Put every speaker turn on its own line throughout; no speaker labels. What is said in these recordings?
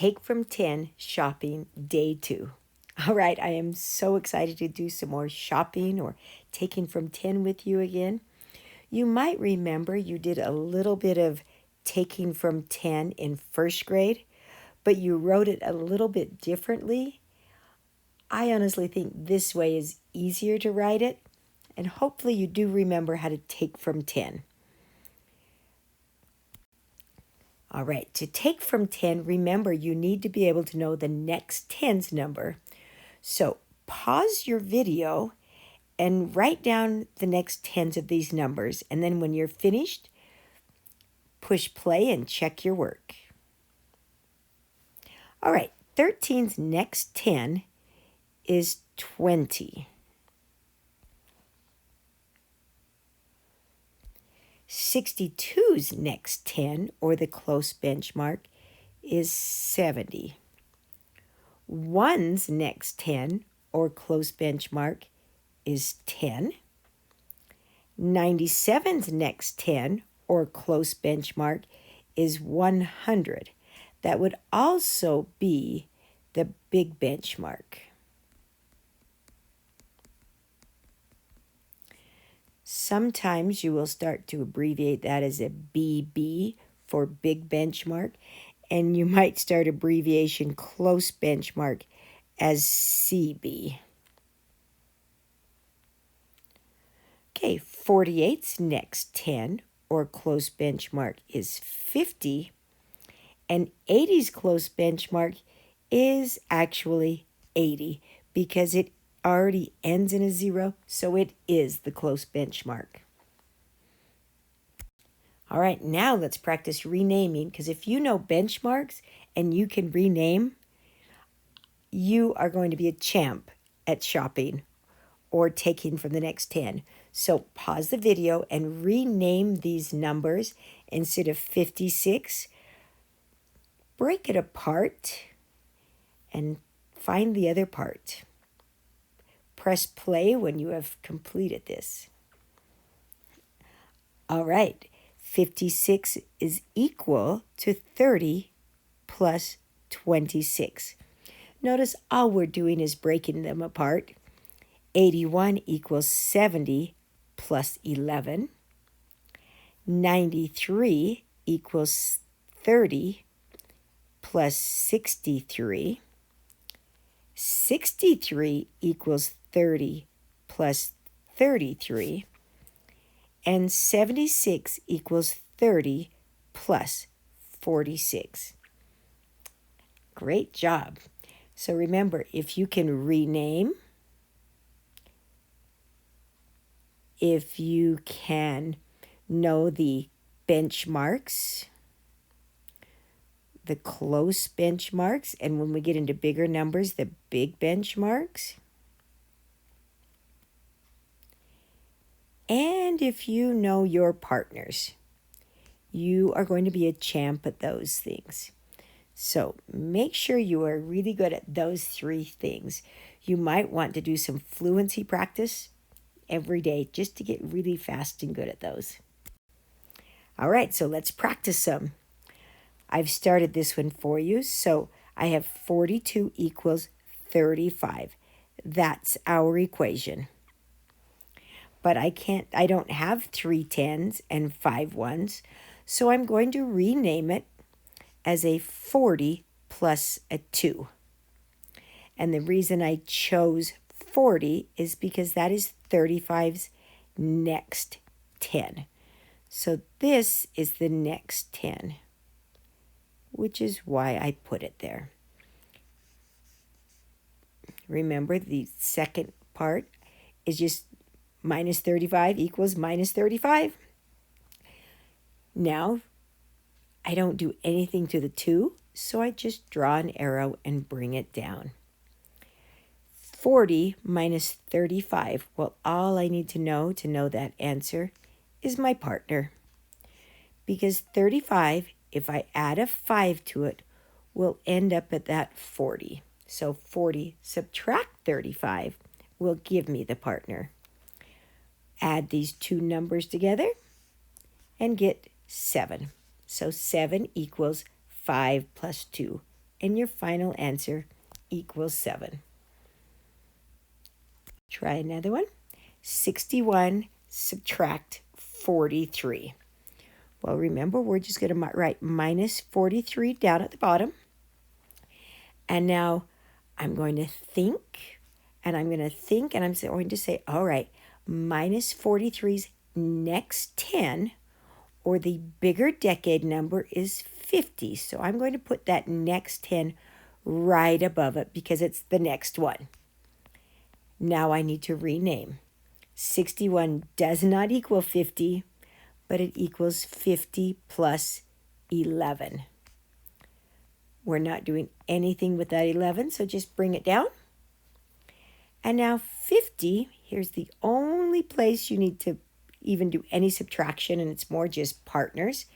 Take from 10 shopping day 2. All right, I am so excited to do some more shopping or taking from 10 with you again. You might remember you did a little bit of taking from 10 in first grade, but you wrote it a little bit differently. I honestly think this way is easier to write it, and hopefully you do remember how to take from 10. All right, to take from 10, remember you need to be able to know the next tens number. So pause your video and write down the next tens of these numbers. And then when you're finished, push play and check your work. All right, 13's next 10 is 20. 62's next 10, or the close benchmark, is 70. 1's next 10, or close benchmark, is 10. 97's next 10, or close benchmark, is 100. That would also be the big benchmark. Sometimes you will start to abbreviate that as a BB for big benchmark, and you might start abbreviation close benchmark as CB. Okay, 48's next 10, or close benchmark, is 50, and 80's close benchmark is actually 80 because it already ends in a 0, so it is the close benchmark. All right, now let's practice renaming, because if you know benchmarks and you can rename, you are going to be a champ at shopping or taking from the next 10. So pause the video and rename these numbers. Instead of 56, break it apart and find the other part. Press play when you have completed this. All right, 56 is equal to 30 plus 26. Notice all we're doing is breaking them apart. 81 equals 70 plus 11. 93 equals 30 plus 63. 63 equals 30 plus 33. And 76 equals 30 plus 46. Great job. So remember, if you can rename, if you can know the benchmarks, the close benchmarks, and when we get into bigger numbers, the big benchmarks, and if you know your partners, you are going to be a champ at those things. So make sure you are really good at those 3 things. You might want to do some fluency practice every day just to get really fast and good at those. All right, so let's practice some. I've started this one for you. So I have 42 equals 35. That's our equation. But I don't have 3 10s and 5 1s, so I'm going to rename it as a 40 plus a 2. And the reason I chose 40 is because that is 35's next 10. So this is the next 10, which is why I put it there. Remember, the second part is just minus 35 equals minus 35. Now, I don't do anything to the 2, so I just draw an arrow and bring it down. 40 minus 35, well, all I need to know that answer is my partner. Because 35, if I add a 5 to it, will end up at that 40. So 40 subtract 35 will give me the partner. Add these 2 numbers together and get 7. So 7 equals 5 plus 2, and your final answer equals 7. Try another one. 61 subtract 43. Well, remember, we're just going to write minus 43 down at the bottom. And now I'm going to think, and I'm going to say, all right, minus 43's next 10, or the bigger decade number, is 50. So I'm going to put that next 10 right above it because it's the next one. Now I need to rename. 61 does not equal 50, but it equals 50 plus 11. We're not doing anything with that 11, so just bring it down. And now 50, here's the only place you need to even do any subtraction, and it's more just partners.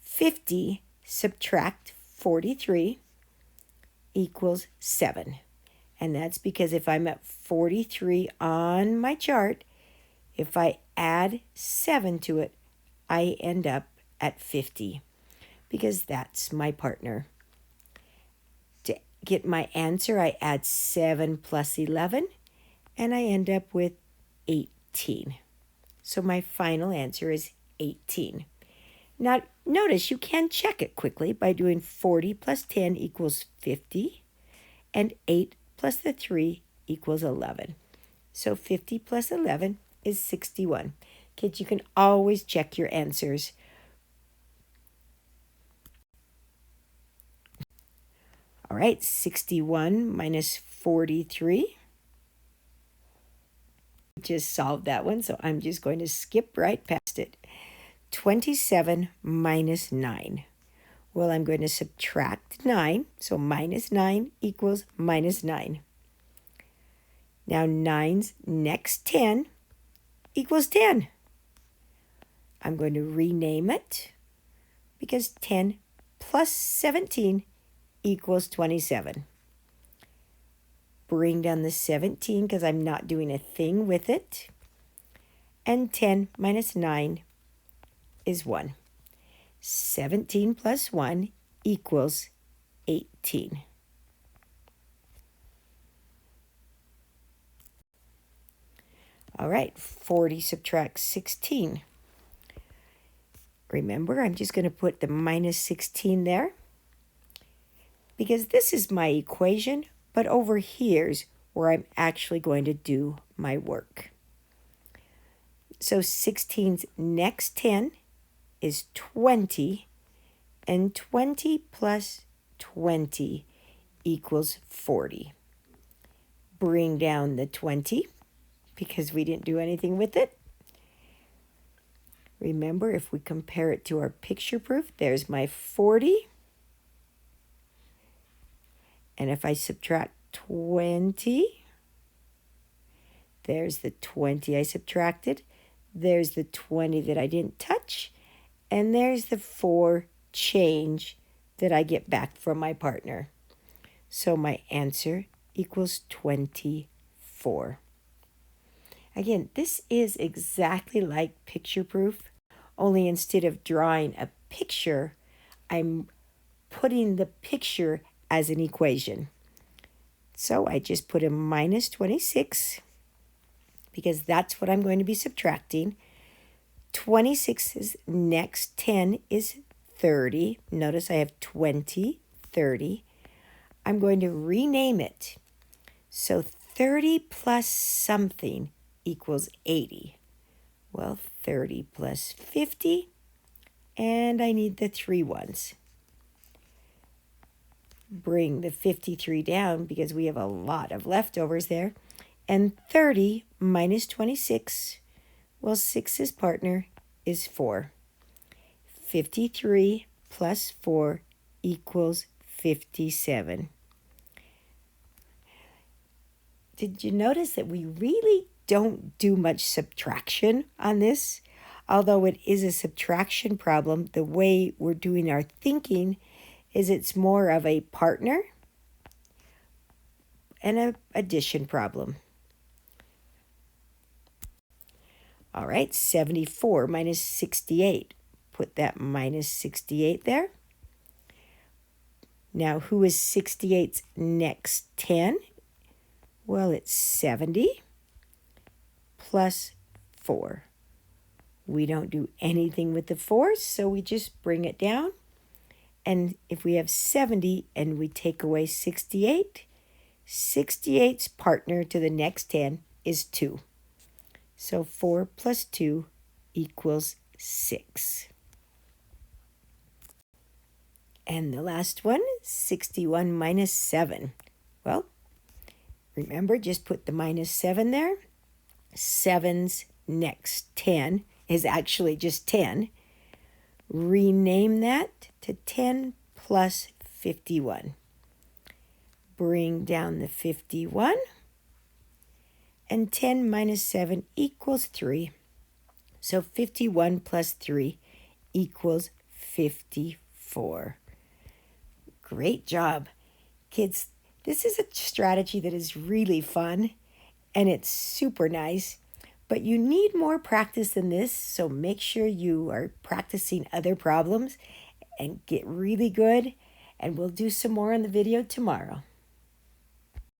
50 subtract 43 equals 7. And that's because if I'm at 43 on my chart, if I add 7 to it, I end up at 50 because that's my partner. To get my answer, I add 7 plus 11, and I end up with 18. So my final answer is 18. Now, notice you can check it quickly by doing 40 plus 10 equals 50, and 8 plus the 3 equals 11. So 50 plus 11 is 61. Kids, you can always check your answers. All right, 61 minus 43. Just solved that one, so I'm just going to skip right past it. 27 minus 9. Well, I'm going to subtract 9, so minus 9 equals minus 9. Now 9's next 10 equals 10. I'm going to rename it because 10 plus 17 equals 27. Bring down the 17 because I'm not doing a thing with it. And 10 minus 9 is 1. 17 plus 1 equals 18. All right, 40 subtract 16. Remember, I'm just going to put the minus 16 there because this is my equation, but over here's where I'm actually going to do my work. So 16's next 10 is 20, and 20 plus 20 equals 40. Bring down the 20 because we didn't do anything with it. Remember, if we compare it to our picture proof, there's my 40. And if I subtract 20, there's the 20 I subtracted. There's the 20 that I didn't touch. And there's the 4 change that I get back from my partner. So my answer equals 24. Again, this is exactly like picture proof, only instead of drawing a picture, I'm putting the picture as an equation. So I just put a minus 26 because that's what I'm going to be subtracting. 26's next 10 is 30. Notice I have 20, 30. I'm going to rename it. So 30 plus something equals 80. Well, 30 plus 50, and I need the 3 ones. Bring the 53 down because we have a lot of leftovers there. And 30 minus 26, well, 6's partner is 4. 53 plus 4 equals 57. Did you notice that we really don't do much subtraction on this? Although it is a subtraction problem, the way we're doing our thinking is it's more of a partner and an addition problem. All right, 74 minus 68. Put that minus 68 there. Now, who is 68's next 10? Well, it's 70 plus 4. We don't do anything with the 4, so we just bring it down. And if we have 70 and we take away 68, 68's partner to the next 10 is 2. So 4 plus 2 equals 6. And the last one, 61 minus 7. Well, remember, just put the minus 7 there. 7's next 10 is actually just 10. Rename that to 10 plus 51. Bring down the 51. And 10 minus 7 equals 3. So 51 plus 3 equals 54. Great job. Kids, this is a strategy that is really fun and it's super nice, but you need more practice than this, so make sure you are practicing other problems and get really good, and we'll do some more in the video tomorrow.